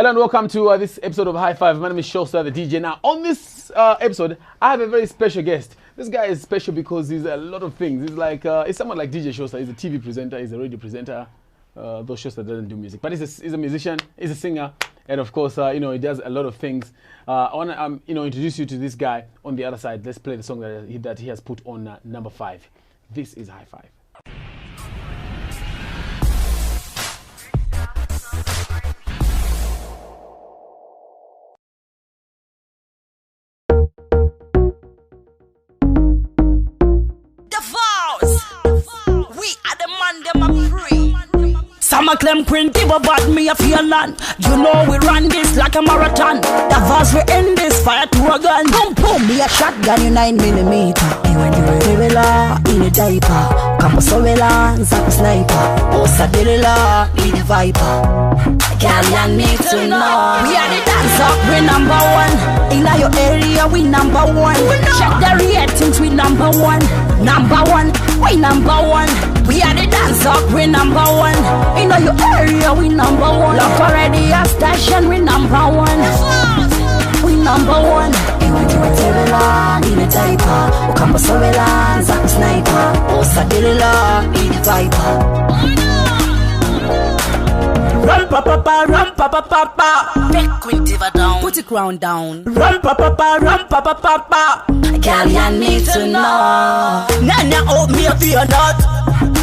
Hello and welcome to this episode of High Five. My name is Showstar, the DJ. Now, on this episode, I have a very special guest. This guy is special because he's a lot of things. He's like, he's someone like DJ Showstar. He's a TV presenter, he's a radio presenter, though Showstar doesn't do music. But he's a musician, he's a singer, and of course, he does a lot of things. I want to, introduce you to this guy on the other side. Let's play the song that he has put on number 5. This is High Five. Some claim printy, but me a feel land. You know we run this like a marathon. The verse we end this fire to a gun. Boom boom, me a shotgun in 9mm. You when you reveal in a diaper. Come Sobre, Zap sniper. Osa Delila, be the viper. Can't need to know. We are the dance up, we number 1. In your area, we number 1. Check the ratings, we number 1. Number 1, we number 1. We are the dance up, we number 1. In your area, we number 1. Look already a station, we number 1. We number 1. You want to in a diaper. Come Sobre, Zap sniper. Osa Delila, be the viper. Run pa. Take Quintiva down. Put it ground down. Run pa. Girl, you need to know. Nana hold me if you're not.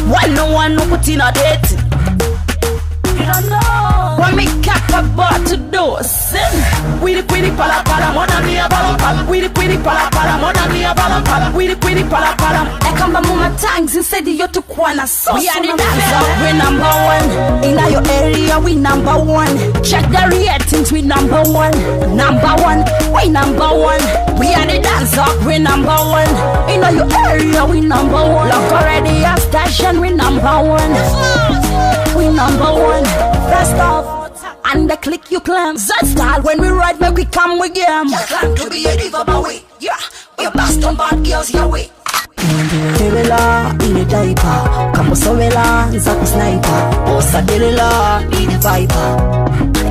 Why no one no put in a date? You don't know. When me cap a bar to do sin. We the pretty pala pala, mona mi a balam. We the pretty pala pala, mona mi a balam. We the pretty pala pala. I come by mama tanks instead you to kwana so. We are the dancer, we number 1. In your area, we number 1. Check the ratings, we number 1. Number 1, we number 1. We are the dancer, we number 1. In your area, we number 1. Look already a station, we number 1. We number 1. First off. And the click you claim Z-style when we ride, make we come with game. You claim to be a diva, but we, yeah, we blast on bad girls, yeah, we. Delila, in a diaper. Come Sobre, Zap sniper. Osa Delila, be the viper.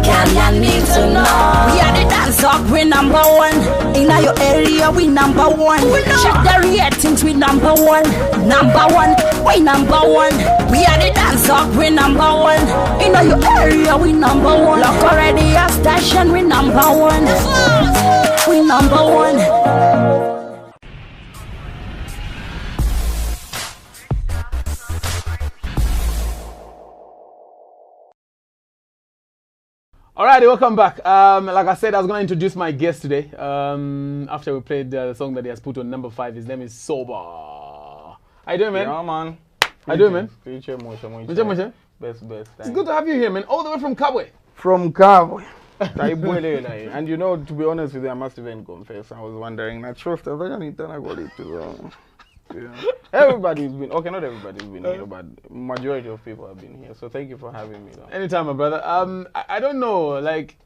Girl, you need to know. We are the dance up, we number 1. In your area, we number 1. Check the ratings, we number 1. Number 1, we number 1. We are the dance up, we number 1. In your area, we number 1. Look already a station, we number 1. We number 1. Alrighty, welcome back. Like I said, I was going to introduce my guest today. After we played the song that he has put on number 5, his name is Sobre. How you doing, man? Yeah, man. How you doing, man? Best. It's good to have you here, man. All the way from Kabwe. From Kabwe. And to be honest with you, I must even confess, I was wondering, I trust I got it too. Yeah. Everybody's been, okay, not everybody's been here, but majority of people have been here. So thank you for having me. Though. Anytime, my brother. I don't know, like,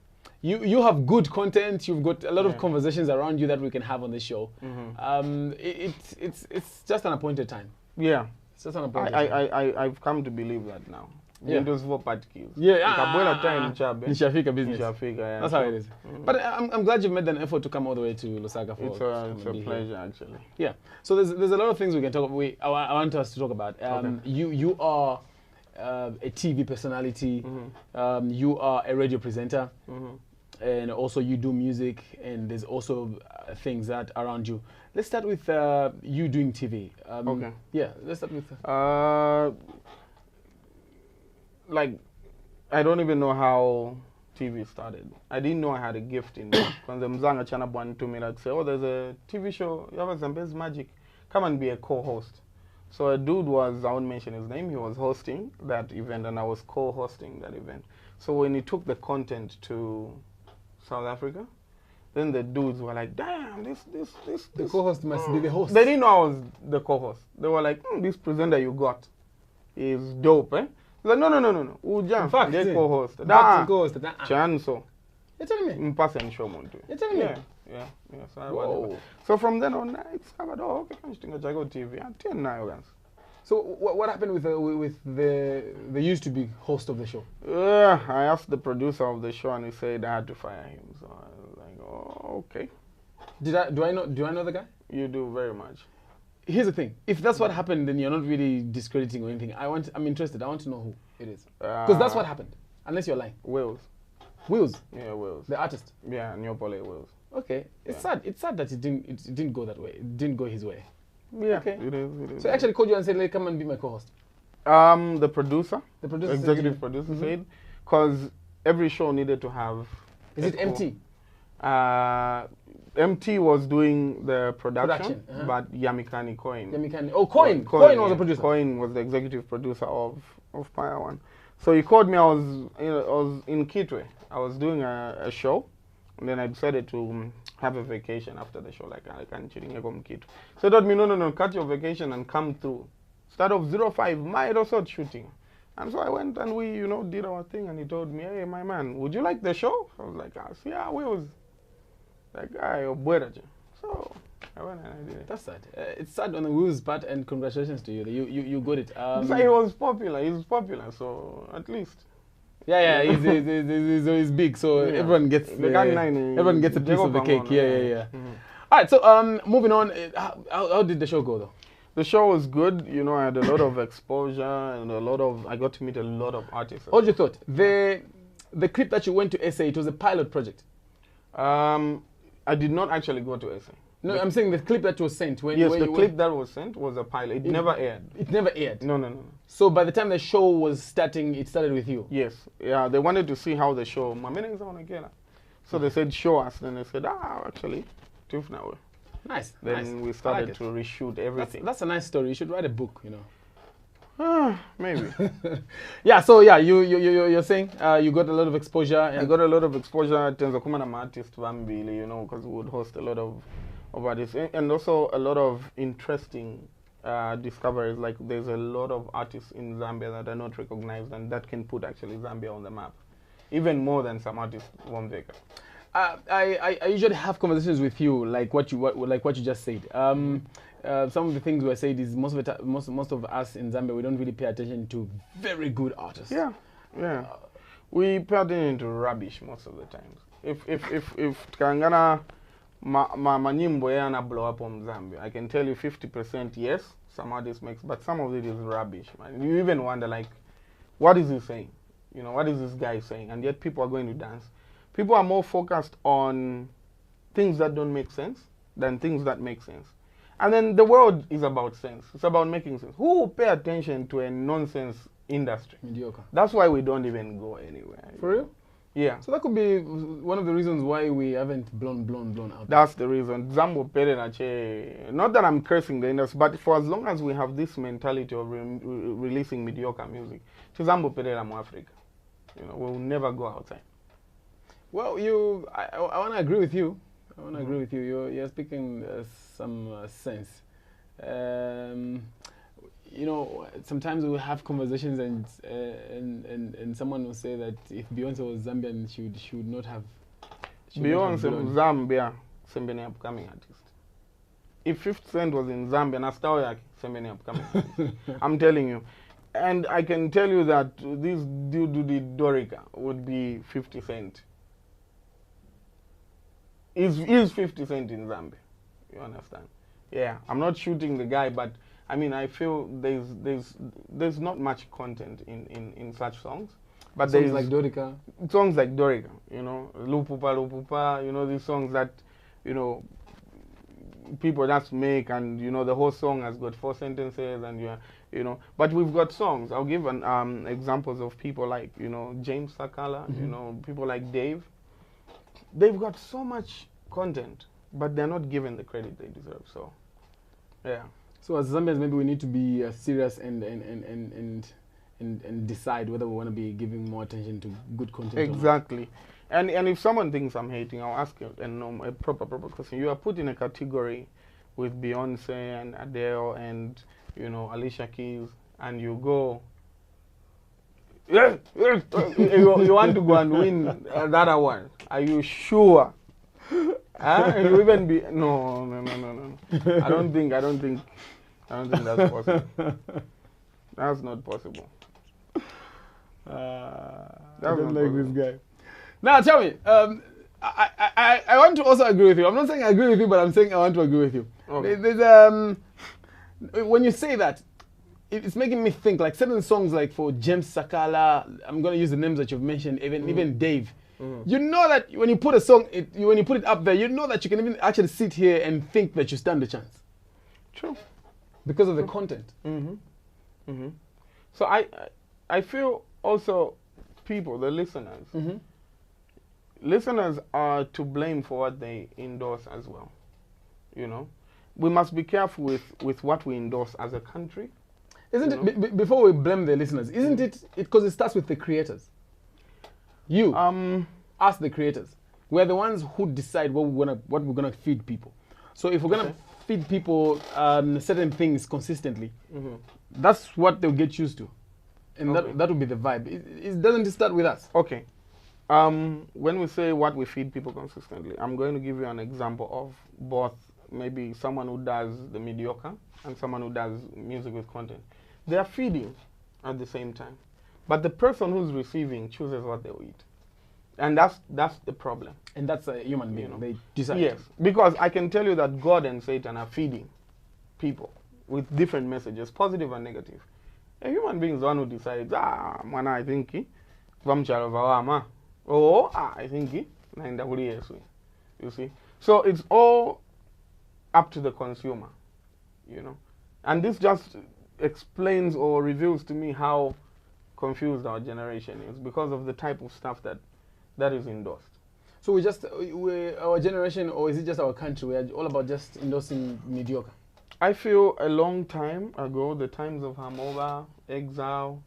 you have good content. You've got a lot of conversations around you that we can have on this show. Mm-hmm. It's just an appointed time. Yeah. It's just an appointed time. I've come to believe that now. Yeah. Those 4 particles. Yeah. Nishafika business. Yeah. That's how it is. Mm-hmm. But I'm glad you've made an effort to come all the way to Lusaka for. It's a pleasure, actually. Yeah. So there's a lot of things we can talk about. I want us to talk about. Okay. You are a TV personality. Mm-hmm. You are a radio presenter. Mm-hmm. And also you do music, and there's also things that around you. Let's start with you doing TV. Okay. Yeah. Let's start with. Like, I don't even know how TV started. I didn't know I had a gift in me. When the Mzanga Chana one to me, like, say, oh, there's a TV show, you have some best magic. Come and be a co-host. So a dude was, I won't mention his name, he was hosting that event, and I was co-hosting that event. So when he took the content to South Africa, then the dudes were like, damn, this. The co-host must be the host. They didn't know I was the co-host. They were like, this presenter you got is dope, eh? Like, no. In fact, they co-host. That's the co-host. Chanso. You're telling me? Mpasa and show montu. You're telling me? Yeah. So from then on, I discovered, okay, can you think of Jago TV? I'm 10 now, guys. So what happened with the used to be host of the show? I asked the producer of the show, and he said I had to fire him. So I was like, oh, okay. Do I know the guy? You do very much. Here's the thing: if that's what happened, then you're not really discrediting or anything. I'm interested. I want to know who it is, because that's what happened. Unless you're lying. Wills. Wills. Yeah, Wills. The artist. Yeah, Neopole Wills. Okay, it's sad. It's sad that it didn't go that way. It didn't go his way. Yeah, Okay. it is. So I actually called you and said, "Come and be my co-host." The producer, The producer, executive producer said, because every show needed to have. Is it MT? MT was doing the production, Uh-huh. but Yamikani Coin. Oh, Coin was the producer. Coin was the executive producer of Paya One. So he called me. I was in Kitwe. I was doing a show, and then I decided to have a vacation after the show. Like I can't chilling Kitwe. So he told me, no, cut your vacation and come through. Start off 05, might also shooting. And so I went and we, did our thing. And he told me, hey, my man, would you like the show? I was like, yeah, we was. Like, so I went and I did it. That's sad. It's sad on the Will's part, and congratulations to you. You got it. So he was popular. He was popular, so at least. Yeah, he's big, so everyone gets everyone gets a piece of the cake. Yeah. Mm-hmm. All right, so moving on. How did the show go though? The show was good. I had a lot of exposure and I got to meet a lot of artists. What you thought? The clip that you went to SA, it was a pilot project. I did not actually go to SA. No, I'm saying the clip that was sent. Clip that was sent was a pilot. It never aired. It never aired? No. So by the time the show was starting, it started with you? Yes. Yeah, they wanted to see how the show... So they said, show us. Then they said, actually, now. Nice. Then we started to reshoot everything. That's a nice story. You should write a book, Maybe. Yeah, so you're saying you got a lot of exposure. I got a lot of exposure. Tenza kuma na artist vambili, because we would host a lot of artists, and also a lot of interesting discoveries. Like there's a lot of artists in Zambia that are not recognized, and that can put actually Zambia on the map, even more than some artists won't take. I usually have conversations with you like what you just said. Some of the things we said is most of us in Zambia, we don't really pay attention to very good artists. Yeah. We pay attention to rubbish most of the times. If Kangana manyimbo yana blow up on Zambia, I can tell you 50% yes, some artists makes, but some of it is rubbish. Man. You even wonder like, what is he saying? What is this guy saying? And yet people are going to dance. People are more focused on things that don't make sense than things that make sense. And then the world is about sense. It's about making sense. Who will pay attention to a nonsense industry? Mediocre. That's why we don't even go anywhere. For real? Yeah. So that could be one of the reasons why we haven't blown out. That's the reason. Zambo Perenache. Not that I'm cursing the industry, but for as long as we have this mentality of releasing mediocre music, to Zambo Pereira mo Africa, we'll never go outside. Well, I want to agree with you. Agree with you. You're speaking some sense. Sometimes we have conversations and someone will say that if Beyonce was Zambian, she would not have. Beyonce Zambia, Sembene upcoming artist. If 50 Cent was in Zambia, Nastaoyak, Sembene upcoming artist. I'm telling you. And I can tell you that this dude Dorica would be 50 Cent. Is 50 Cent in Zambia? You understand? Yeah, I'm not shooting the guy, but I mean, I feel there's not much content in such songs. But songs like Dorica. Songs like Dorica, Lupupa, these songs that, people just make, and the whole song has got 4 sentences, and but we've got songs. I'll give examples of people like James Sakala, people like Dave. They've got so much content, but they're not given the credit they deserve. So, yeah. So as Zambians, maybe we need to be serious and decide whether we want to be giving more attention to good content. Exactly. And if someone thinks I'm hating, I'll ask you a proper question. You are put in a category with Beyonce and Adele and Alicia Keys, and you go. You want to go and win that award? Are you sure? And you even be no. I don't think I don't think that's possible. That's not possible. I That's don't not like this possible. guy. Now tell me, I want to also agree with you. I'm not saying I agree with you, but I'm saying I want to agree with you. Okay. When you say that, it's making me think like certain songs like for James Sakala, I'm going to use the names that you've mentioned, even Dave. You know that when you put a song, when you put it up there, you know that you can even actually sit here and think that you stand a chance. True. Because of the content. So I feel also people, the listeners, listeners are to blame for what they endorse as well. You know, we must be careful with what we endorse as a country. Isn't it, before we blame the listeners, isn't it, because it starts with the creators? You, us the creators, we're the ones who decide what we're gonna feed people. So if we're gonna feed people certain things consistently, that's what they'll get used to. And that will be the vibe. It doesn't start with us. Okay. When we say what we feed people consistently, I'm going to give you an example of both maybe someone who does the mediocre and someone who does music with content. They are feeding at the same time. But the person who's receiving chooses what they'll eat. And that's the problem. And that's a human being. You know. They decide. Yes, because I can tell you that God and Satan are feeding people with different messages, positive and negative. A human being is the one who decides, mwana I think vamchalo vawama. Oh, I think naenda kuli Yesu. You see? So it's all up to the consumer, you know. And this just explains or reveals to me how confused our generation is because of the type of stuff that is endorsed. So our generation, or is it just our country, we're all about just endorsing mediocre? I feel a long time ago, the times of Hamova, Exile,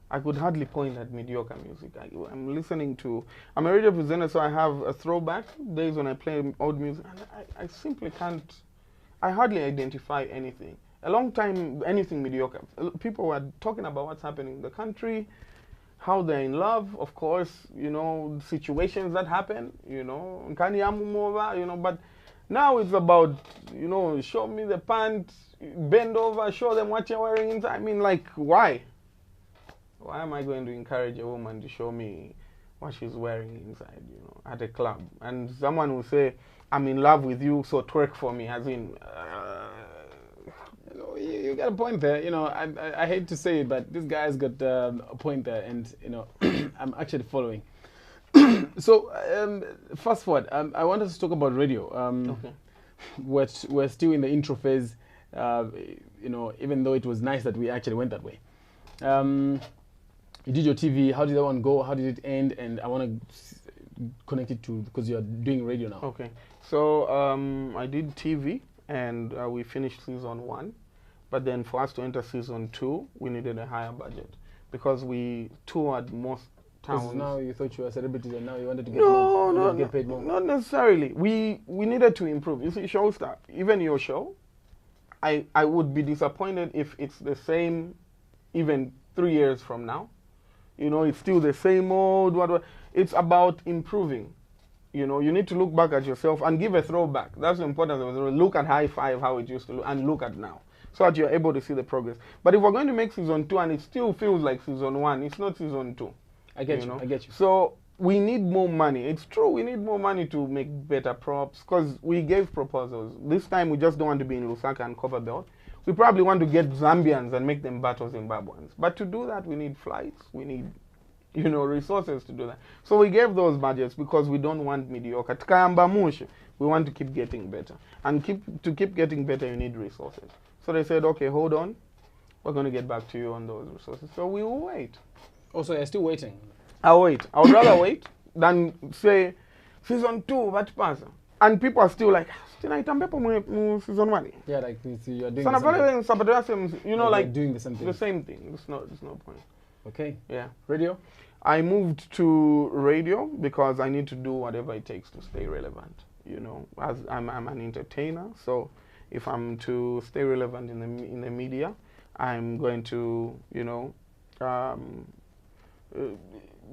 I could hardly point at mediocre music. I'm listening to, I'm a radio presenter, so I have a throwback, days when I play old music, and I simply can't, I hardly identify anything. A long time, anything mediocre. People were talking about what's happening in the country, how they're in love, of course, you know, situations that happen, you know, but now it's about, you know, show me the pants, bend over, show them what you're wearing inside. I mean, like, why? Why am I going to encourage a woman to show me what she's wearing inside, you know, at a club? And someone will say, I'm in love with you, so twerk for me, as in... You got a point there. You know, I hate to say it, but this guy's got a point there, and, you know, I'm actually following. So, fast forward, I want us to talk about radio. Okay. We're still in the intro phase, you know, even though it was nice that we actually went that way. You did your TV, how did that one go? How did it end? And I want to connect it to, because you're doing radio now. Okay. So, I did TV, and we finished season 1. But then for us to enter season 2, we needed a higher budget because we toured most towns. Now you thought you were celebrities and now you wanted to get get paid more. Not necessarily. We needed to improve. You see, Showstar, even your show, I would be disappointed if it's the same even 3 years from now. You know, it's still the same old, what. It's about improving. You know, you need to look back at yourself and give a throwback. That's the importance of it. Look at High Five, how it used to look, and look at now, so that you're able to see the progress. But if we're going to make season 2 and it still feels like season 1, it's not season 2. I get you. know? I get you. So we need more money. It's true, we need more money to make better props, because we gave proposals. This time we just don't want to be in Lusaka and Copperbelt. We probably want to get Zambians and make them battle Zimbabweans. But to do that, we need flights. We need, you know, resources to do that. So we gave those budgets because we don't want mediocre. We want to keep getting better. And to keep getting better, you need resources. So they said, okay, hold on. We're going to get back to you on those resources. So we will wait. Also, you're still waiting. I'll wait. I would rather wait than say, season 2, what pass? And people are still like, season 1. Yeah, like you're doing So the same thing. you know, like doing the same thing. the same thing. There's no point. Okay. Yeah. Radio? I moved to radio because I need to do whatever it takes to stay relevant. You know, as I'm an entertainer, so if I'm to stay relevant in the media, I'm going to, you know, do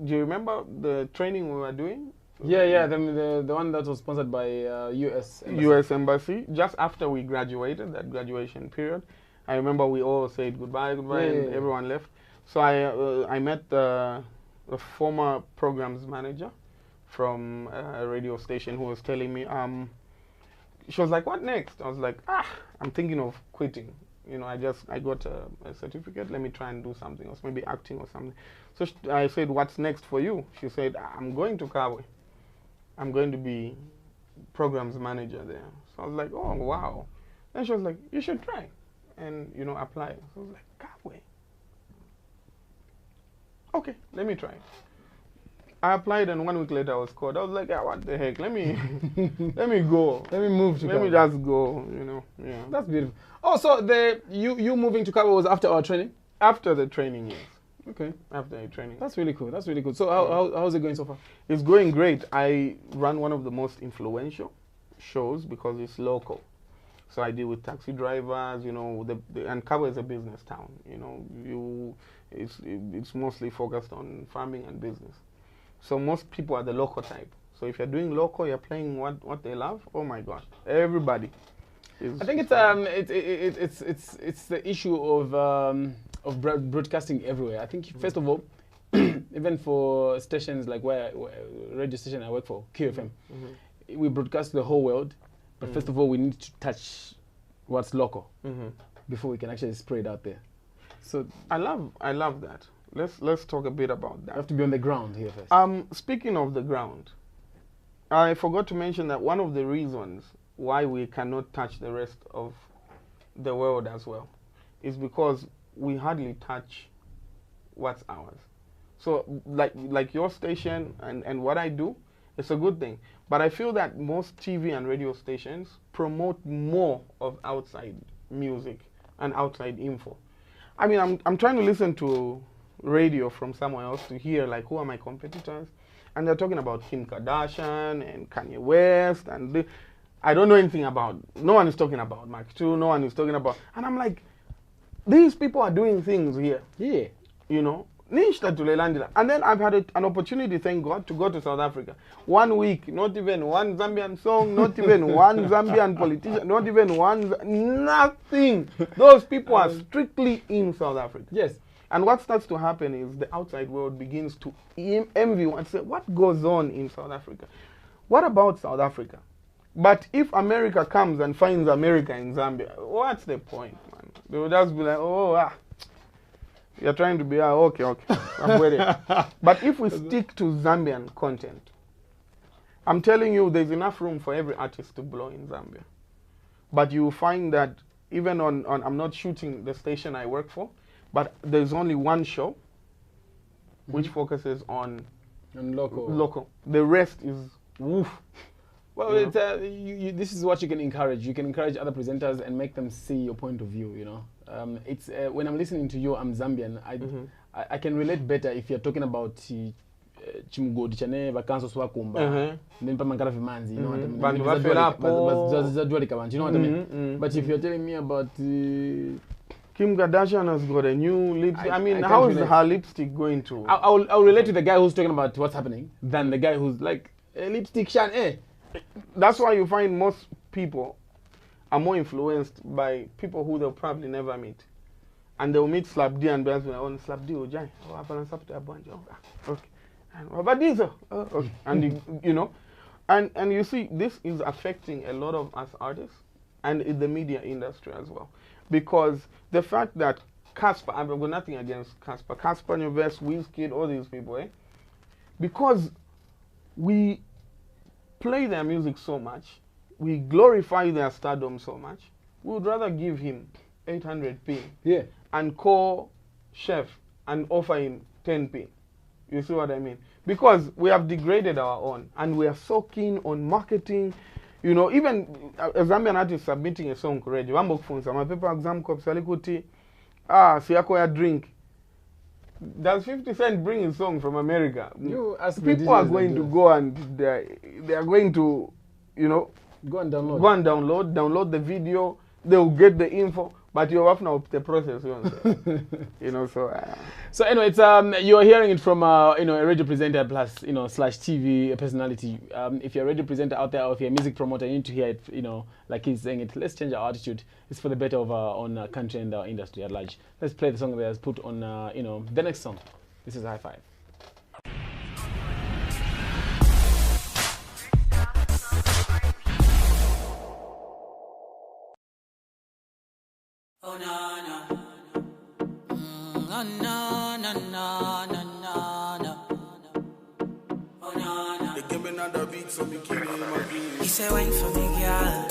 you remember the training we were doing Yeah, the one that was sponsored by US Embassy. US Embassy. Just after we graduated, that graduation period, I remember we all said goodbye, and everyone left. So I met the former programs manager from a radio station who was telling me, she was like, what next? I was like, I'm thinking of quitting. You know, I got a certificate. Let me try and do something else, maybe acting or something. So I said, what's next for you? She said, I'm going to Kabwe. I'm going to be programs manager there. So I was like, oh, wow. Then she was like, you should try and, you know, apply. So I was like, Kabwe. Okay, let me try. I applied and 1 week later I was called. I was like, what the heck? Let me let me go. Let me move to Let me just go, you know. Yeah. That's beautiful. Oh, so you moving to Kabwe was after our training? After the training, yes. Okay. After the training. That's really cool. That's really cool. So how's it going so far? It's going great. I run one of the most influential shows because it's local. So I deal with taxi drivers, you know, and Kabwe is a business town. You know, it's mostly focused on farming and business. So most people are the local type. So if you're doing local, you're playing what they love. Oh my gosh, everybody. I think it's the issue of broadcasting everywhere. I think first of all, even for stations like radio station I work for, QFM, we broadcast to the whole world. But first of all, we need to touch what's local before we can actually spread out there. So I love that. Let's talk a bit about that. You have to be on the ground here first. Speaking of the ground, I forgot to mention that one of the reasons why we cannot touch the rest of the world as well is because we hardly touch what's ours. So like your station and what I do, it's a good thing. But I feel that most TV and radio stations promote more of outside music and outside info. I mean, I'm trying to listen to radio from somewhere else to hear like who are my competitors, and they're talking about Kim Kardashian and Kanye West, and I don't know anything about. No one is talking about Mark II. No one is talking about, and I'm like, these people are doing things here. Yeah, you know. And then I've had an opportunity, thank God, to go to South Africa. 1 week, not even one Zambian song, not even one Zambian politician, not even nothing. Those people are strictly in South Africa. Yes. And what starts to happen is the outside world begins to envy and say, what goes on in South Africa? What about South Africa? But if America comes and finds America in Zambia, what's the point, man? They will just be like, you're trying to be, okay, I'm with it. But if we stick to Zambian content, I'm telling you, there's enough room for every artist to blow in Zambia. But you find that even on I'm not shooting the station I work for, but there's only one show which focuses on local. The rest is woof. Well, this is what you can encourage. You can encourage other presenters and make them see your point of view, you know. It's when I'm listening to you, I'm Zambian. I can relate better if you're talking about chimugodi chane vakanso swakumba then pamangala vimanzi, you know what I mean? But if you're telling me about Kim Kardashian has got a new lipstick. I mean, how is her lipstick going to? I'll relate to the guy who's talking about what's happening than the guy who's like lipstick shan. That's why you find most people are more influenced by people who they'll probably never meet. And they'll meet Slap D and be like, oh, Slap D, okay. But these are, okay. And you know, and you see, this is affecting a lot of us artists and in the media industry as well. Because the fact that Casper, I've got nothing against Casper, Nyovest, Wizkid, all these people, because we play their music so much, we glorify their stardom so much, we would rather give him 800p and call Chef and offer him 10p. You see what I mean? Because we have degraded our own and we are so keen on marketing. You know, even a Zambian artist submitting a song already. My paper exam copy salikuti. Siyako ya drink. Does 50 Cent bring a song from America? People are going to go and they are going to, you know, go and download the video. They will get the info. But you're off now the process, you know. So. So anyway, it's you're hearing it from you know, a radio presenter plus slash TV personality. If you're a radio presenter out there, or if you're a music promoter, you need to hear it. You know, like he's saying it. Let's change our attitude. It's for the better of our own country and our industry at large. Let's play the song that was put on the next song. This is High Five. Oh no no, oh no no no no no, oh no no. They give me another beat, so me killing my beat. He said, "Wait for me, girl.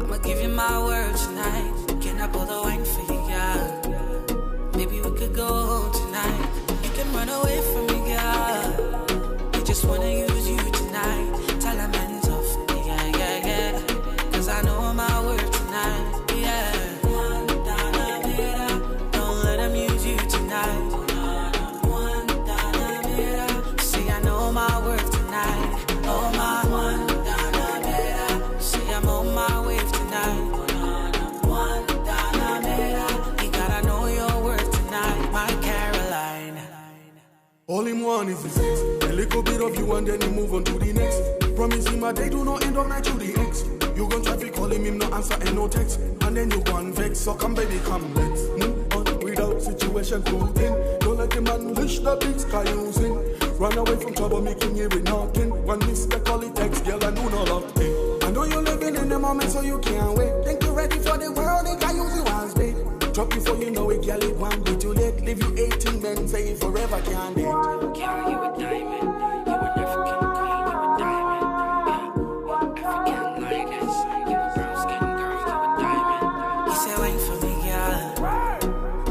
I'ma give you my word tonight. Can I pull the wine for you, girl? Maybe we could go home tonight. You can run away from me, girl. I just wanna use you tonight. Tell a man's off, yeah. 'Cause I know my word tonight, yeah." All in one is the sex. A little bit of you and then you move on to the next. Promise him a day do not end up night to the ex. You gon' try to call him no answer and no text. And then you go and vex. So come baby, come let's move on without situation cooling. Don't let him unleash the big sky using. Run away from trouble, making you with nothing. One mistake, call it text, girl, I do not love it. I know you're living in the moment, so you can't wait. Think you're ready for the world, they can use you as bait. Drop before you know it, girl, it won't be too late. Leave you 18 men, say it forever, can't date. Carry you a diamond, you an African queen, you a diamond, yeah. African ladies, you a brown skin girl, you a diamond. He said, "Wait for me, girl.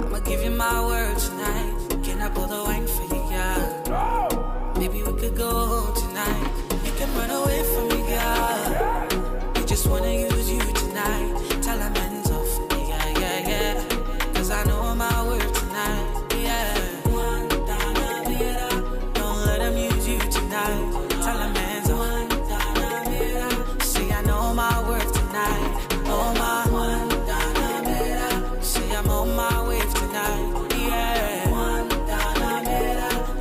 I'ma give you my word tonight. Can I pull the wine for you, girl? Maybe we could go home tonight. You can run away from me, girl. I just wanna use you tonight. Tell a man's off, yeah. 'Cause I know my word tonight, yeah. Don't let him use you tonight. Tell a man's off. See, I know my word tonight. Oh my. See, I'm on my wave tonight, yeah.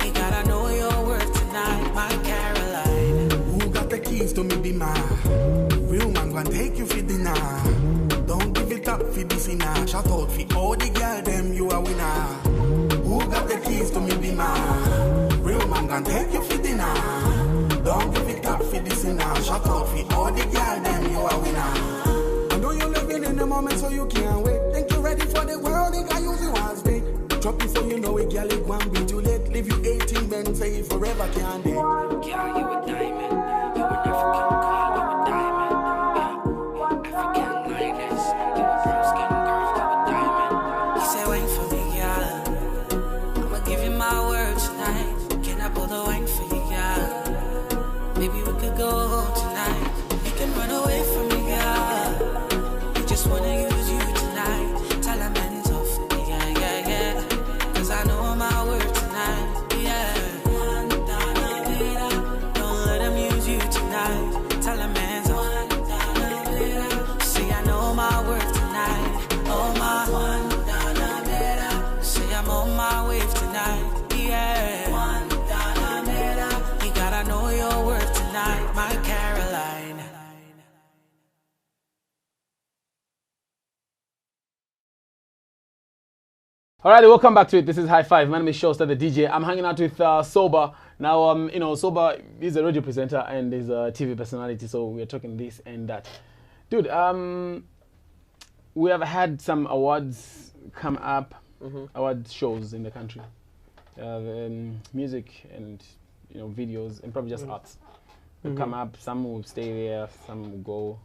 You gotta know your word tonight, my Caroline. Who got the keys to me be mine? Real man gonna take you for dinner. Don't give it up for this inner. Shout out for all the girl them, you a winner. Who got the keys to me be mine? Real man gonna take you for dinner. Don't give it up for this inner. Shout out for all the girl them, you a winner. I know you're living in the moment, so you can't wait. Think you're ready for the world, they can use you as bait. Drop before you know it, girl, it won't be too late. Leave you 18 men, say it forever, can't date. Carry you a diamond, you an African queen, you a diamond, yeah. African ladies, you a brown skin girl, you a diamond. He said, "Wait for me, girl. I'ma give you my word tonight. Can I pull the wine for you, girl? Maybe we could go home tonight. You can run away from me, girl. I just wanna use you tonight. Tell a man's off, yeah. 'Cause I know my word tonight, yeah. Don't let him use you tonight. Tell a man's off. See, I know my word tonight. Oh my. See, I'm on my wave tonight, yeah. You gotta know your word tonight, my Caroline. Alrighty, welcome back to it. This is High Five. My name is Showstar, the DJ. I'm hanging out with Sobre. Now, Sobre is a radio presenter and is a TV personality, so we're talking this and that. Dude, we have had some awards come up, award shows in the country. Music and videos and probably just arts will come up. Some will stay there, some will go.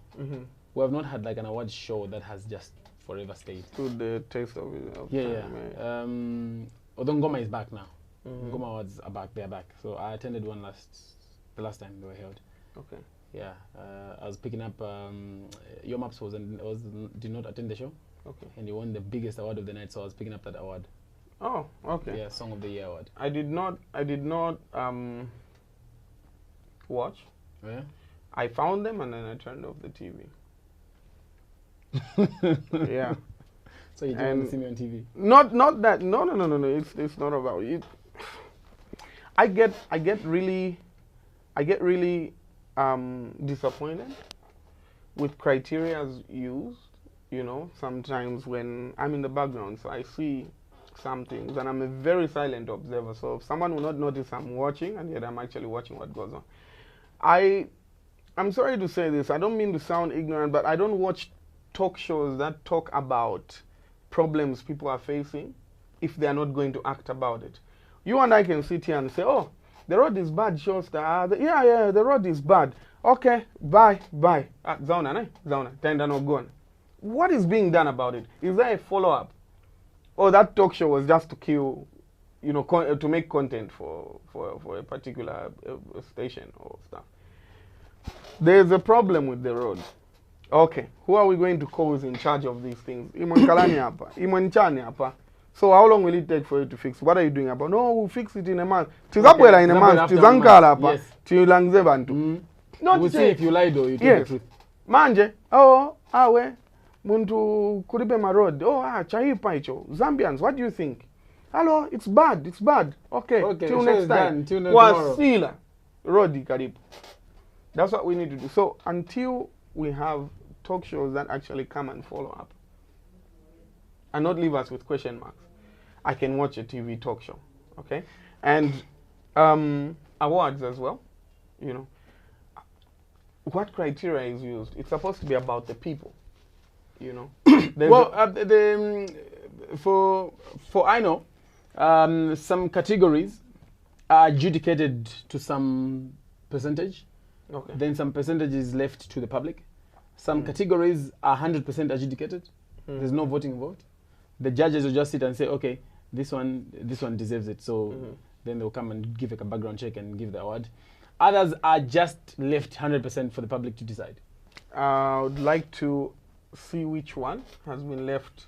We have not had like an award show that has just forever stayed. To the taste of it. Yeah. Although Ngoma is back now. Ngoma awards are back. They're back. So I attended one the last time they were held. Okay. Yeah. I was picking up Your Maps did not attend the show. Okay. And he won the biggest award of the night, so I was picking up that award. Oh, okay. Yeah, Song of the Year award. I did not watch. Yeah. I found them and then I turned off the TV. Yeah. So you don't want to see me on TV? Not that. No. It's not about it. I get really disappointed with criteria used. You know, sometimes when I'm in the background, so I see some things, and I'm a very silent observer. So if someone will not notice I'm watching, and yet I'm actually watching what goes on. I'm sorry to say this. I don't mean to sound ignorant, but I don't watch talk shows that talk about problems people are facing if they are not going to act about it. You and I can sit here and say, oh, the road is bad, Showstar. Yeah, the road is bad. Okay, bye. Zauna, tenda no gone. What is being done about it? Is there a follow-up? Or that talk show was just to kill, you know, to make content for a particular station or stuff. There's a problem with the road. Okay, who are we going to call is in charge of these things? So how long will it take for you to fix? What are you doing about? No, we'll fix it in a month. Tizabwela in a month. Tizankala apa. Yes. Tiulangize bantu. Not we'll see if you lied or you tell the truth. Manje, muntu kuribe ma road. Chaipa icho. Zambians, what do you think? Hello, it's bad. Okay, till next time. Wasila. Road karibu. That's what we need to do. So until we have talk shows that actually come and follow up and not leave us with question marks, I can watch a TV talk show, okay? And awards as well, you know. What criteria is used? It's supposed to be about the people, you know. Well, for I know, some categories are adjudicated to some percentage. Okay. Then some percentage is left to the public. Some categories are 100% adjudicated. There's no voting involved. The judges will just sit and say, okay, this one deserves it. So then they'll come and give a background check and give the award. Others are just left 100% for the public to decide. I would like to see which one has been left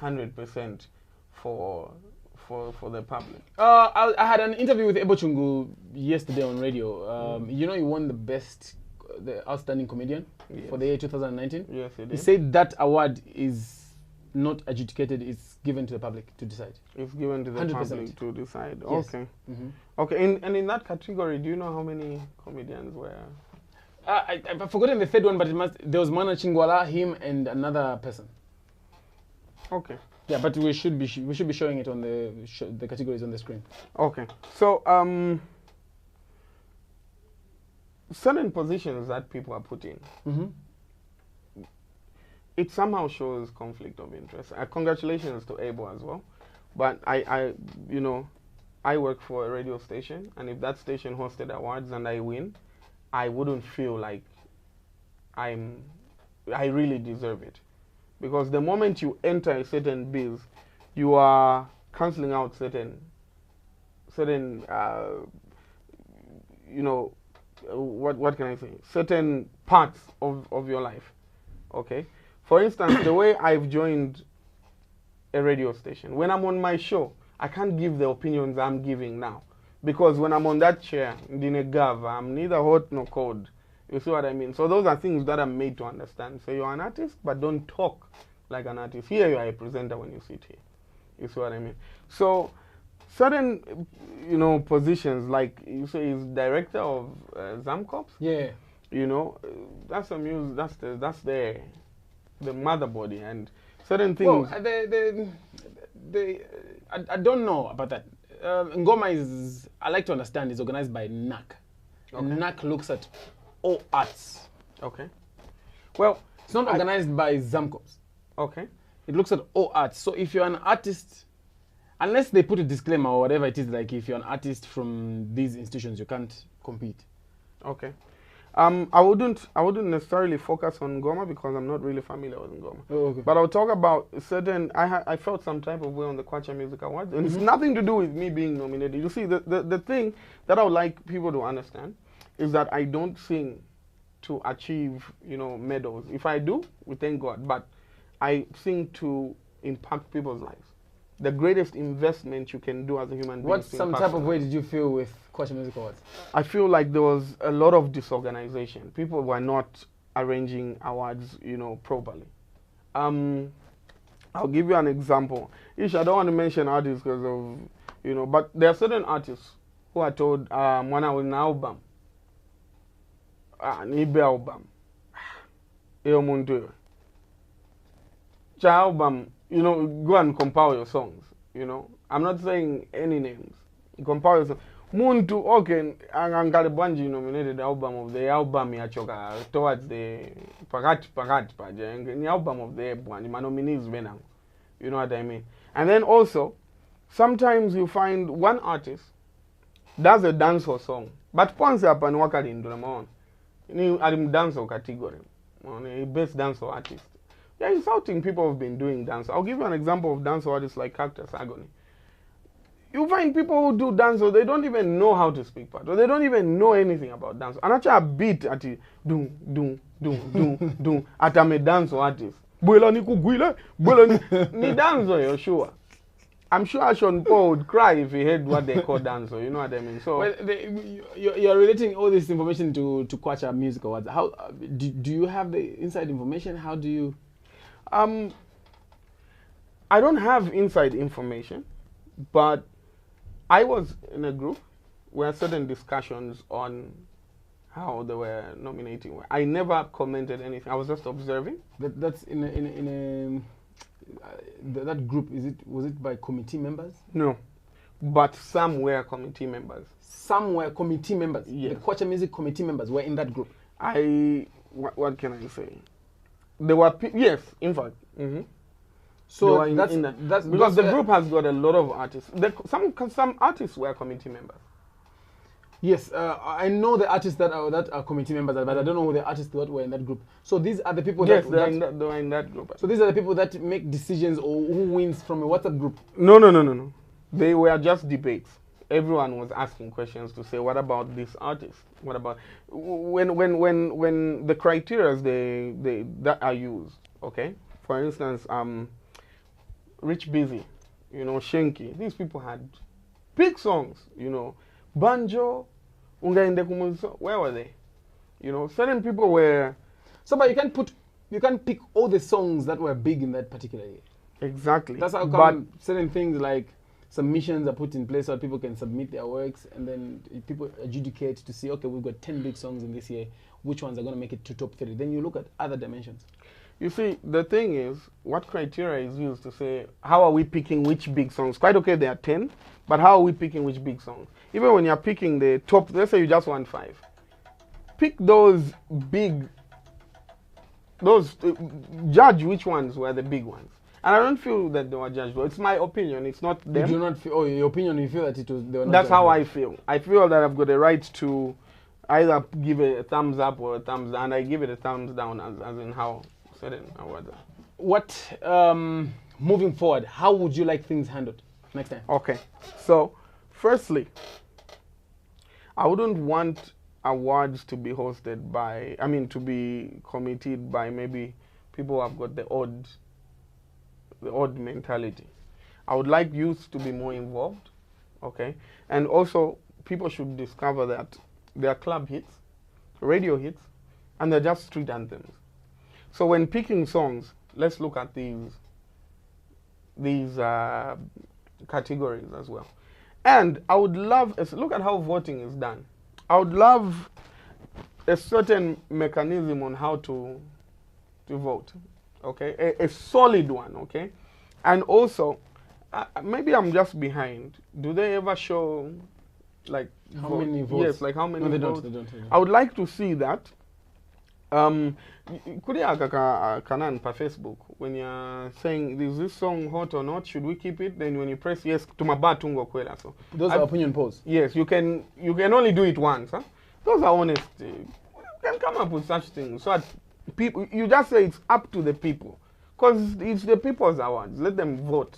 100% for the public. I had an interview with Ebo Chungu yesterday on radio. You know, he won the outstanding comedian for the year 2019. Yes, it He is. said that award is not adjudicated; it's given to the public to decide. It's given to the 100%. public to decide. Yes. Okay. Okay. And in that category, do you know how many comedians were? I've forgotten the third one, but there was Mana Chingwala, him, and another person. Okay. Yeah, but we should be showing it on the categories on the screen. Okay. So certain positions that people are put in, it somehow shows conflict of interest. Congratulations to Abo as well, but I work for a radio station, and if that station hosted awards and I win, I wouldn't feel like I really deserve it, because the moment you enter a certain biz, you are cancelling out certain what can I say? Certain parts of your life. Okay? For instance, the way I've joined a radio station, when I'm on my show, I can't give the opinions I'm giving now. Because when I'm on that chair, I'm neither hot nor cold. You see what I mean? So those are things that I'm made to understand. So you're an artist, but don't talk like an artist. Here you are a presenter when you sit here. You see what I mean? So certain, positions, like you say, is director of Zamcops. Yeah. That's the music. That's the motherboard, and certain things. Well, I don't know about that. Ngoma is, I like to understand, is organized by NAC. Okay. And NAC looks at all arts. Okay. Well, it's not organized by Zamcops. Okay. It looks at all arts. So if you're an artist, unless they put a disclaimer or whatever it is, like if you're an artist from these institutions, you can't compete. Okay. I wouldn't necessarily focus on Ngoma because I'm not really familiar with Ngoma. Oh, okay. But I'll talk about certain. I felt some type of way on the Kwacha Music Awards, and it's nothing to do with me being nominated. You see, the thing that I would like people to understand is that I don't sing to achieve, medals. If I do, we thank God. But I sing to impact people's lives. The greatest investment you can do as a human being. What some type of way did you feel with Kwacha Music Awards? I feel like there was a lot of disorganization. People were not arranging awards, properly. I'll give you an example. Ish, I don't want to mention artists because of, but there are certain artists who are told, mwana una album. Nibe album. Eyo muntu. Cha album, go and compile your songs, I'm not saying any names. Compile your songs. Muntu, okay, Angalibwanji nominated album of the album yachoka towards the Pagat Paje, the album of the one, my nominees benang. You know what I mean? And then also, sometimes you find one artist does a dance or song, but once upon wakali in Duramon, I'm dance or category, best dance or artist. Yeah, insulting people have been doing dance. I'll give you an example of dance artists like Cactus Agony. You find people who do dance, or they don't even know how to speak part, or they don't even know anything about dance. And actually, a beat at it, doom, at a dance artist. Ni dance, you're sure. I'm sure Sean Paul would cry if he heard what they call dance, you know what I mean? So, well, you're relating all this information to Kwacha Music Awards. How do you have the inside information? How do you? I don't have inside information, but I was in a group where certain discussions on how they were nominating. I never commented anything. I was just observing. That's in that group. Was it by committee members? No, but some were committee members. Some were committee members. Yes. The Kwacha Music committee members were in that group. What can I say? There were yes, in fact. Mm-hmm. So that's because the group has got a lot of artists. Some artists were committee members. Yes, I know the artists that are committee members, but I don't know who the artists that were in that group. So these are the people they were in that group. So these are the people that make decisions or who wins from a WhatsApp group. No. They were just debates. Everyone was asking questions to say, what about this artist? What about when the criteria that are used? Okay, for instance, Rich Busy, Shenki. These people had big songs, Banjo, Ungainde Kumuzo. Where were they? Certain people were. So, but you can't pick all the songs that were big in that particular year. Exactly. That's how come certain things like submissions are put in place so that people can submit their works, and then people adjudicate to see, okay, we've got 10 big songs in this year, which ones are going to make it to top 3? Then you look at other dimensions. You see, the thing is, what criteria is used to say, how are we picking which big songs? Quite okay, there are 10, but how are we picking which big songs? Even when you're picking the top, let's say you just want 5. Pick those big, judge which ones were the big ones. And I don't feel that they were judged. It's my opinion. It's not them. You do not feel, your opinion, you feel that they were not That's how judged. I feel. I feel that I've got the right to either give it a thumbs up or a thumbs down. And I give it a thumbs down as in how certain awards are. What, moving forward, how would you like things handled next time? Okay. So, firstly, I wouldn't want awards to be hosted by, to be committed by maybe people who have got the odd mentality. I would like youth to be more involved, okay? And also, people should discover that there are club hits, radio hits, and they're just street anthems. So when picking songs, let's look at these categories as well. And I would love, look at how voting is done. I would love a certain mechanism on how to vote, okay? A solid one, okay? And also, maybe I'm just behind. Do they ever show, like, how many votes? Yes, like how many votes? They don't. I would like to see that. Kanan per Facebook, when you're saying, is this song hot or not, should we keep it? Then when you press yes, tumabatungo kwela. So those are opinion polls. Yes, you can only do it once. Huh? Those are honest. You can come up with such things. So that people, you just say it's up to the people. Because it's the people's awards. Let them vote,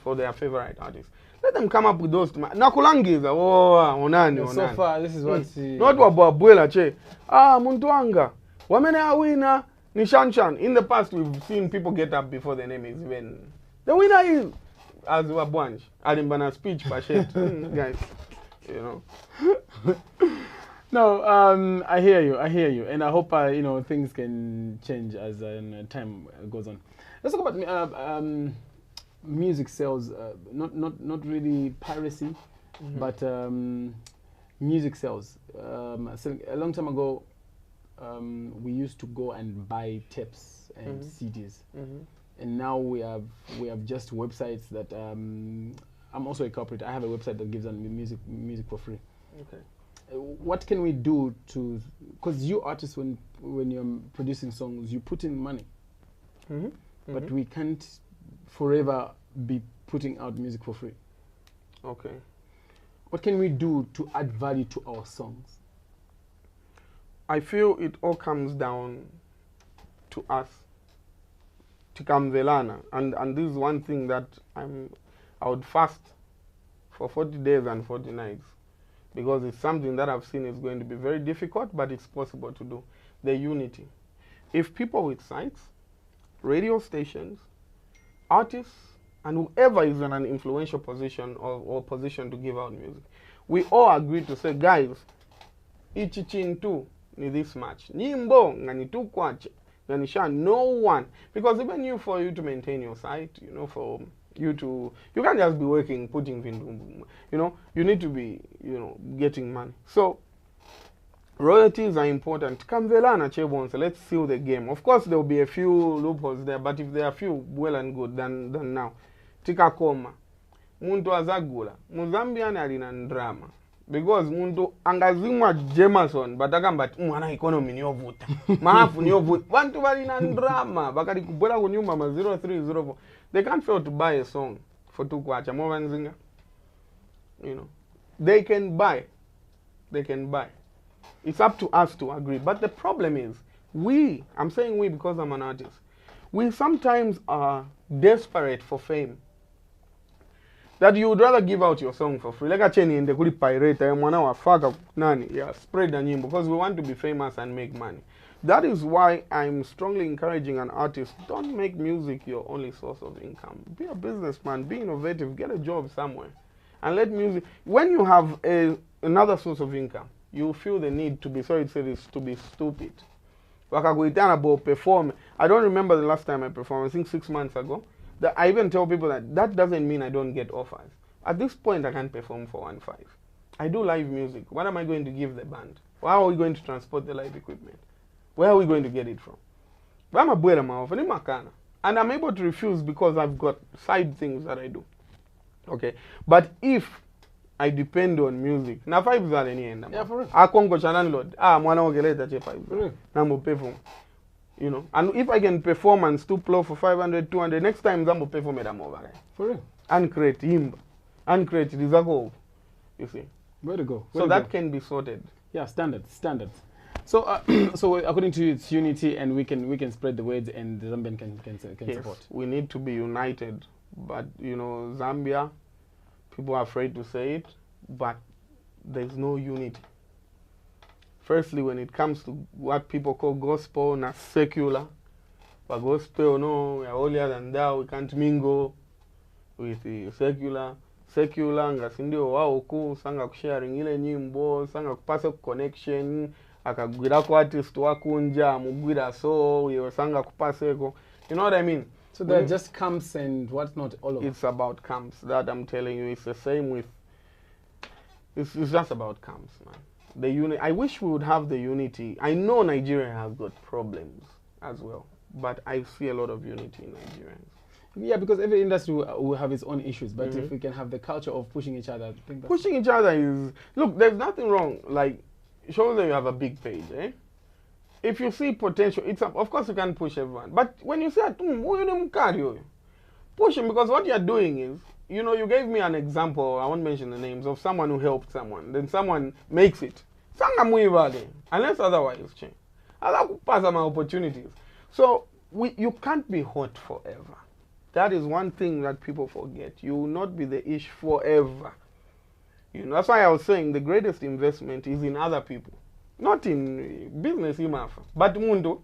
for their favorite artists. Let them come up with those. Nakulangiza, onani. So far, this is what... Not wabuela che. Muntuanga. Wamene awina ni Shanshan. In the past, we've seen people get up before the name is even... The winner is... As Wabwanj. Alimbana speech, Bashet. Guys, No, I hear you, and I hope things can change as time goes on. Let's talk about music sales, not really piracy, but music sales. So a long time ago, we used to go and buy tapes and CDs, and now we have just websites that. I'm also a corporate. I have a website that gives them music for free. Okay. What can we do to? Because you artists, when you're producing songs, you put in money, but we can't forever be putting out music for free. Okay. What can we do to add value to our songs? I feel it all comes down to us, to Kamvelana, and this is one thing that I would fast for 40 days and 40 nights, because it's something that I've seen is going to be very difficult, but it's possible to do. The unity. If people with sites, radio stations, artists, and whoever is in an influential position or position to give out music, we all agree to say, guys, ichi chintu ni this much. Nyimbo ngani tu kwache. Nganisha no one. Because even for you to maintain your site, for you can't just be working, putting vindu, you need to be, getting money. So royalties are important. Kamvelana chebonse, let's seal the game. Of course there will be a few loopholes there, but if there are few, well and good than now. Tika koma. Muntu azagula. Muzambiani alina drama. Because muntu angazimwa Jameson batakamba mwana economy niyovuta. Maafu niyovuta. Bantu balina drama. Bakali kubwela kunyumba ma 0304. They can't fail to buy a song for tukwacha. Movanzinga. They can buy. It's up to us to agree. But the problem is, I'm saying we because I'm an artist, we sometimes are desperate for fame. That you would rather give out your song for free. Like a cheni in the kuli pirate, mwana wa faka nani, spread the nyimbo, because we want to be famous and make money. That is why I'm strongly encouraging an artist, don't make music your only source of income. Be a businessman, be innovative, get a job somewhere. And let music, when you have another source of income, you feel the need to be, sorry to say this, to be stupid. Wakagoitana about perform. I don't remember the last time I performed, I think 6 months ago. I even tell people that doesn't mean I don't get offers. At this point, I can't perform for 1.5. I do live music. What am I going to give the band? How are we going to transport the live equipment? Where are we going to get it from? And I'm able to refuse because I've got side things that I do. Okay? But if I depend on music, na 5 are any end. Yeah, for real. I can't go to landlord. Mwana ogeleta che 5. Namo perform. And if I can perform and still play for 500, 200, next time I'm perform it over. For real. And create him. And create Rizako. You see. Where to go? So that can be sorted. Yeah, standards. So, so according to you, it's unity, and we can spread the words, and the Zambian can yes, support. We need to be united, but Zambia, people are afraid to say it, but there's no unity. Firstly, when it comes to what people call gospel, not secular, but gospel, no, we are holier than thou, we can't mingle with the secular. Secular, ngasindio wao ku, sanga kusharing ile nyimbo, sanga kupasa connection, akagwira kwa artist wakunja, mugwira so, sanga kupaseko. You know what I mean? So there just camps and whatnot all over. It's about camps, that I'm telling you. It's the same with, it's just about camps, man. I wish we would have the unity. I know Nigeria has got problems as well, but I see a lot of unity in Nigerians. Yeah, because every industry will have its own issues, but if we can have the culture of pushing each other, I think that's... Pushing each other is... Look, there's nothing wrong. Like, show that you have a big page, eh? If you see potential, of course you can push everyone. But when you say, push him, because what you're doing is, you gave me an example, I won't mention the names, of someone who helped someone. Then someone makes it. Unless otherwise, change. I'll pass on my opportunities. So, you can't be hot forever. That is one thing that people forget. You will not be the ish forever. That's why I was saying the greatest investment is in other people. Not in business, but Mundo.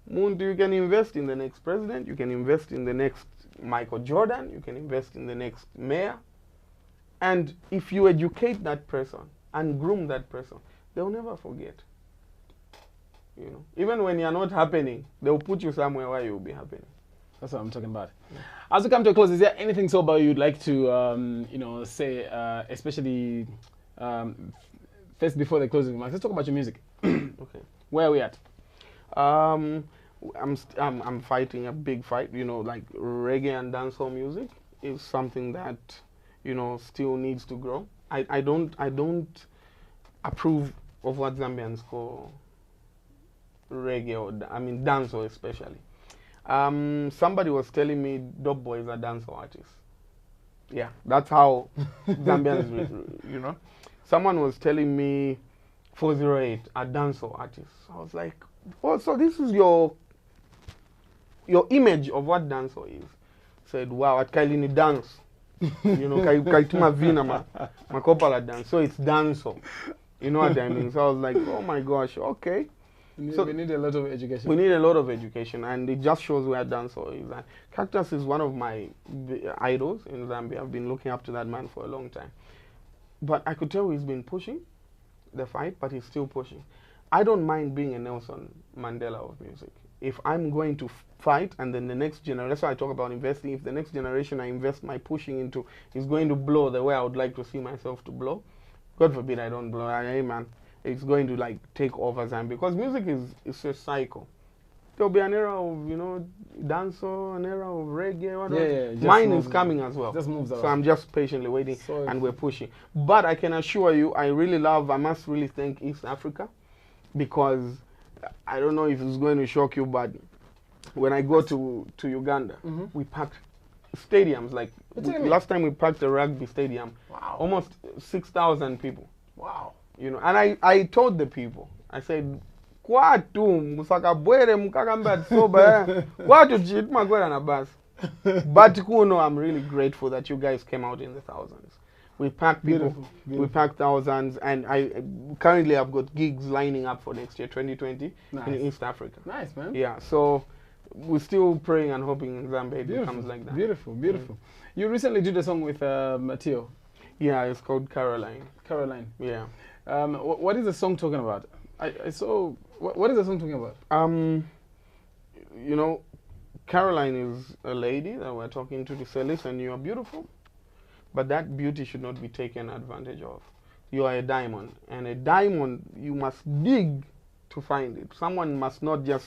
Mundo, you can invest in the next president, you can invest in the next Michael Jordan, you can invest in the next mayor. And if you educate that person and groom that person, they'll never forget. You know, even when you're not happening, they'll put you somewhere where you'll be happening. That's what I'm talking about. As we come to a close, is there anything sober you'd like to, say, especially first before the closing remarks? Let's talk about your music. Okay. Where are we at? I'm fighting a big fight. You know, like reggae and dancehall music is something that, you know, still needs to grow. I don't approve of what Zambians call reggae or dancehall especially. Somebody was telling me Dope Boy is a dancehall artist. Yeah, that's how Zambians, you know. Someone was telling me 408 a dancehall artist. I was like, oh, so this is your image of what dancehall is. Said, wow, at Kailini dance. You know, Kaituma Vina Makopala dance. So it's dancehall. You know what I mean? So I was like, oh my gosh, okay. We need a lot of education. We need a lot of education, and it just shows where dancehall is. Cactus is one of my idols in Zambia. I've been looking up to that man for a long time. But I could tell he's been pushing the fight, but he's still pushing. I don't mind being a Nelson Mandela of music. If I'm going to fight, and then the next generation, that's why I talk about investing. If the next generation I invest my pushing into is going to blow the way I would like to see myself to blow, God forbid I don't blow. Hey man, it's going to like take over Zambia, because music is a cycle. There'll be an era of, you know, dancehall, an era of reggae, whatever. Yeah, mine is coming as well. Just moves so around. I'm just patiently waiting, and we're pushing. But I can assure you, I must really thank East Africa, because I don't know if it's going to shock you, but when I go to Uganda, we packed stadiums. Like last time we packed a rugby stadium, almost 6,000 people. Wow. You know, and I told the people, I said, kwatu musakabwere mukakamba soba kwatu chituma kwera na bus. But kuno, I'm really grateful that you guys came out in the thousands. We packed people, we packed thousands, and currently I've got gigs lining up for next year, 2020, in East Africa. Nice, man. Yeah, so we're still praying and hoping in Zambia it becomes like that. Beautiful, beautiful. You recently did a song with Matteo. Yeah, it's called Caroline. Caroline. Yeah. What is the song talking about? I saw. What is the song talking about? You know, Caroline is a lady that we're talking to say, listen, you are beautiful, but that beauty should not be taken advantage of. You are a diamond, and a diamond, you must dig to find it. Someone must not just,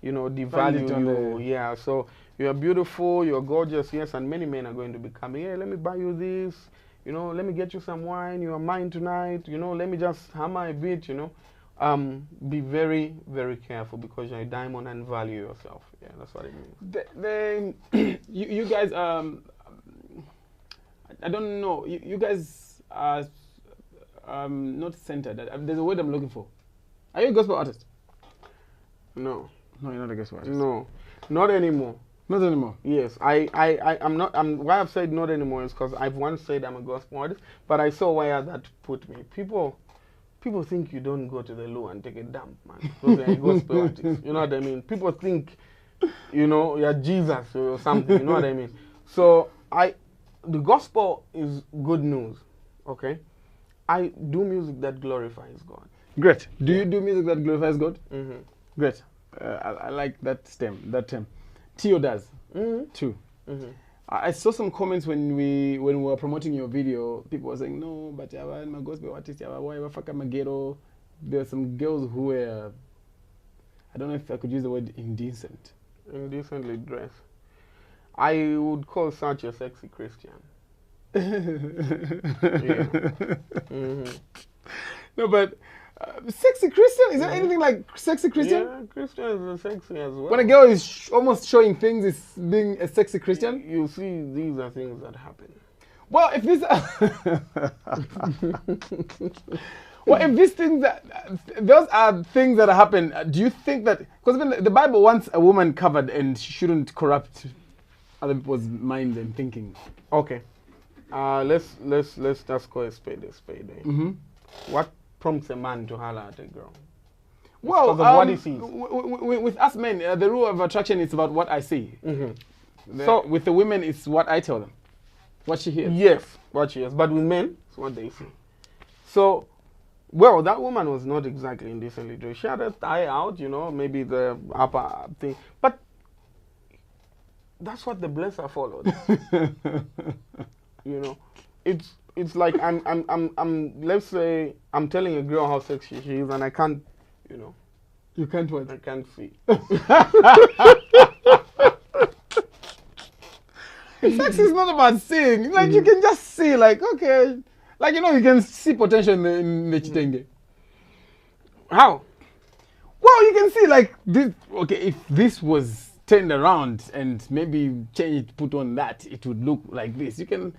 you know, devalue you. Yeah, so you are beautiful, you are gorgeous, yes, and many men are going to be coming, hey, let me buy you this, you know, let me get you some wine, you are mine tonight, you know, let me just hammer a bit, you know. Be very, very careful, because you're a diamond, and value yourself. Yeah, that's what it means. You guys, I don't know, you guys are not centered. There's a word I'm looking for. Are you a gospel artist? No. No, you're not a gospel artist. No, not anymore. Not anymore. Yes, I'm not. Why I've said not anymore is because I've once said I'm a gospel artist, but I saw where that put me. People think you don't go to the loo and take a dump, man, because you're a gospel artist. You know what I mean? People think, you know, you're Jesus or something. You know what I mean? So the gospel is good news. Okay, I do music that glorifies God. Great. Do you do music that glorifies God? Mm-hmm. Great. I like that term. Tio does too. Mm-hmm. I saw some comments when we were promoting your video. People were saying, no, but I'm a gospel artist. There are some girls who were, I don't know if I could use the word indecent. Indecently dressed. I would call such a sexy Christian. Yeah. Mm-hmm. No, but sexy Christian? Is there anything like sexy Christian? Yeah, Christians are sexy as well. When a girl is almost showing things, it's being a sexy Christian? You see, these are things that happen. Well, if these those are things that happen, do you think that, because the Bible wants a woman covered and she shouldn't corrupt other people's minds and thinking. Okay. Let's just call a spade a spade. Mm-hmm. What prompts a man to holler at a girl? Well, because of what he sees. With us men, the rule of attraction is about what I see. Mm-hmm. So with the women, it's what I tell them, what she hears. Yes, what she hears. But with men, it's what they see. So Well, that woman was not exactly indecently dressed. She had a tie out, you know, maybe the upper thing. But that's what the blesser followed. You know, it's like I'm let's say I'm telling a girl how sexy she is, and I can't, you know, You can't what? I can't see. Sex is not about seeing. Like you can just see, like okay, like you know, you can see potential in the chitenge. How? Well, you can see like this. Okay, if this was turned around and maybe changed, put on that, it would look like this. You can,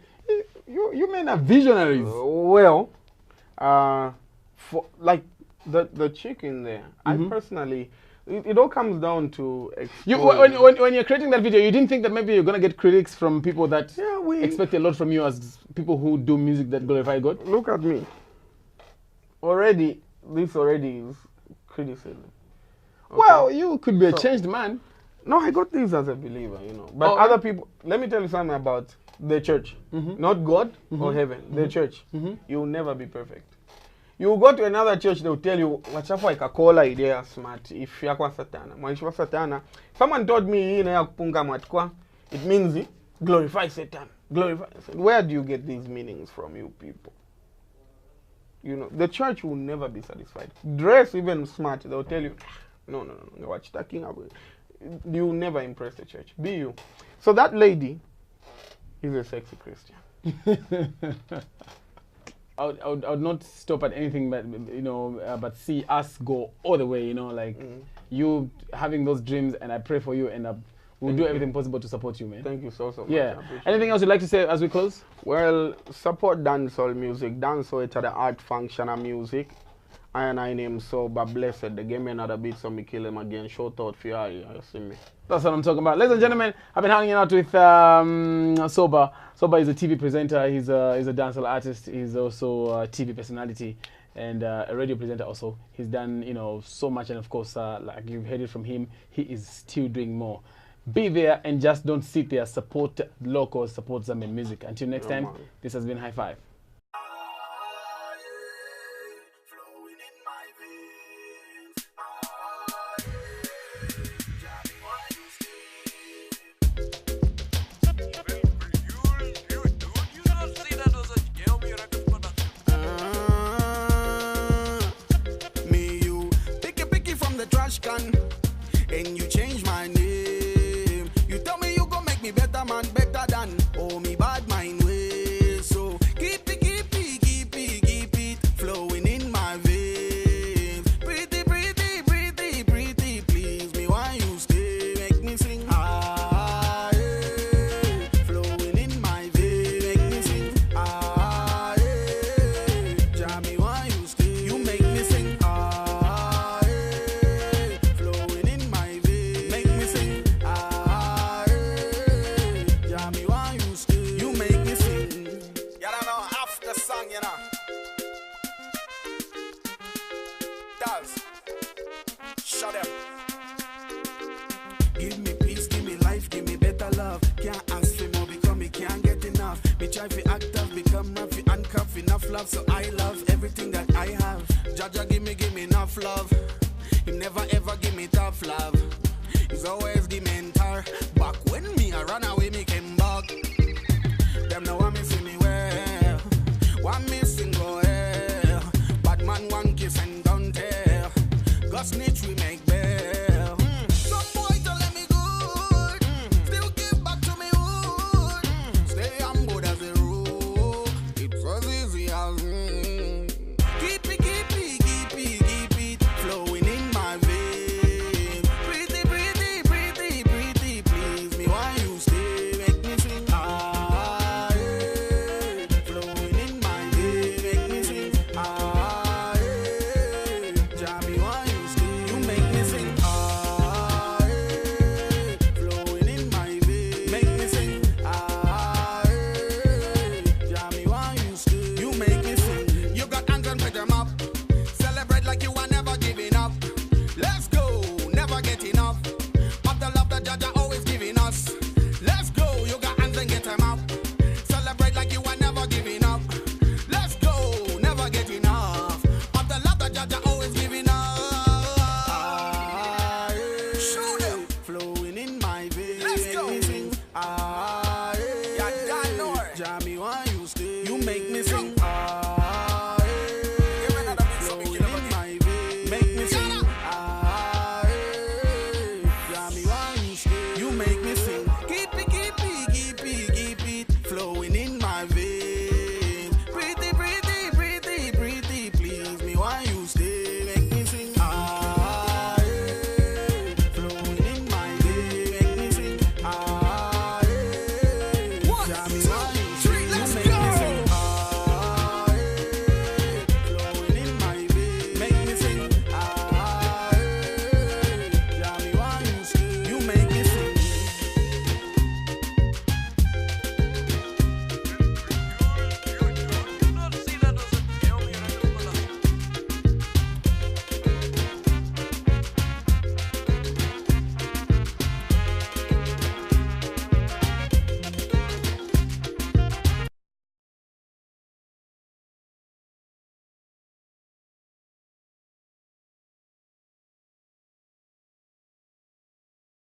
you men are visionaries. Well, for like the chick in there, I personally, it all comes down to You, exploring. when you're creating that video, you didn't think that maybe you're gonna get critics from people that Yeah, we expect a lot from you as people who do music that glorify God. look at me. Already, this already is criticism. Okay? Well, you could be a So- changed man. No, I got this as a believer, you know. But Oh, other people, let me tell you something about the church. Not God or heaven, the church. You will never be perfect. You will go to another church, they will tell you, wachafu ikakola idea smart, if yakwa satana. Mwanishiwa satana. Someone told me, hii na ya kupunga matkwa, it means glorify Satan. Glorify Satan. Where do you get these meanings from, you people? You know, the church will never be satisfied. Dress even smart, they'll tell you, no, watch talking about. You never impress the church. Be you. So that lady is a sexy Christian. I would not stop at anything, but you know, but see us go all the way. You know, like you having those dreams, and I pray for you, and we'll Thank do you. everything possible to support you, man. Thank you so much. Yeah. I appreciate Anything it. else you'd like to say as we close? Well, support dancehall music. Dancehall is the art function of music. I name Sobre, blessed. They gave me another beat, so me kill him again. Shout out for you, you see me. That's what I'm talking about. Ladies and gentlemen, I've been hanging out with Sobre. Sobre is a TV presenter. He's a dancehall artist. He's also a TV personality and a radio presenter also. He's done, you know, so much, and of course, like you've heard it from him, he is still doing more. Be there and just don't sit there. Support local, support Zambian music. Until next Yeah, time, man. this has been High Five. Flowing in my veins. Me, you picky from the trash can, and you change my name. You tell me you gon' make me better, man, better than oh me bad mind ways. So keep it flowing in my veins. Pretty, please me why you stay, make me sing. Ah, yeah. Flowing in my veins, make me sing. Ah, yeah. Jammy, why you stay? You make me sing. Ah, yeah. Flowing in my veins, make me sing. Ah, yeah. Jammy, why you stay? You make me sing. You don't know half the song, you know. Does shut them. Give me peace, give me life, give me better love. Can't ask for more because me can't get enough. Me try to act up, become happy, uncuff enough love. So I love everything that I have. Jaja give me enough love. He never ever give me tough love. He's always the mentor. Back when me I run away, me came back. Them know want me see me well. Want me sing go hell. Bad man one kiss and don't tell. Go snitch we make